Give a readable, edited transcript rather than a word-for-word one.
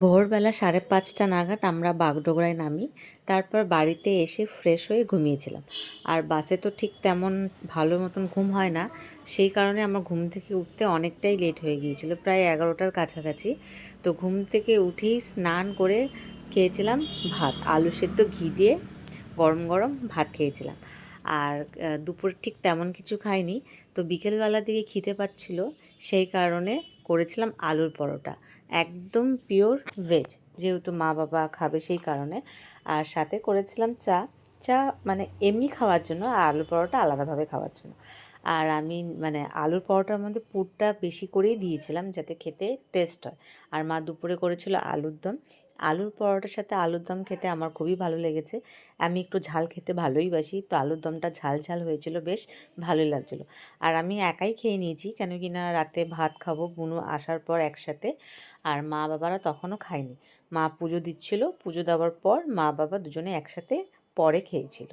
ভোরবেলা 5:30 নাগাদ আমরা বাগডোগরায় নামি। তারপর বাড়িতে এসে ফ্রেশ হয়ে ঘুমিয়েছিলাম। আর বাসে তো ঠিক তেমন ভালো মতন ঘুম হয় না, সেই কারণে আমার ঘুম থেকে উঠতে অনেকটাই লেট হয়ে গিয়েছিল, প্রায় 11টার কাছাকাছি। তো ঘুম থেকে উঠেই স্নান করে খেয়েছিলাম ভাত, আলু সেদ্ধ ঘি দিয়ে গরম গরম ভাত খেয়েছিলাম। আর দুপুরে ঠিক তেমন কিছু খাইনি। তো বিকেলবেলার দিকে খিদে পাচ্ছিল, সেই কারণে করেছিলাম আলুর পরোটা, একদম পিওর ভেজ, যেহেতু মা বাবা খাবে সেই কারণে। আর সাথে করেছিলাম চা। চা মানে এমনি খাওয়ার জন্য, আর আলুর পরোটা আলাদাভাবে খাওয়ার জন্য। আর আমি মানে আলুর পরোটার মধ্যে পুরটা বেশি করেই দিয়েছিলাম যাতে খেতে টেস্ট হয়। আর মা দুপুরে করেছিল আলুর দম। আলুর পরোটার সাথে আলুর দম খেতে আমার খুবই ভালো লেগেছে। আমি একটু ঝাল খেতে ভালোই বাসি, তো আলুর দমটা ঝাল ঝাল হয়েছিল, বেশ ভালোই লাগছিলো। আর আমি একাই খেয়ে নিয়েছি, কেন কি না রাতে ভাত খাবো বুনু আসার পর একসাথে। আর মা বাবারা তখনও খায়নি। মা পুজো দিচ্ছিল, পুজো দেওয়ার পর মা বাবা দুজনে একসাথে পরে খেয়েছিল।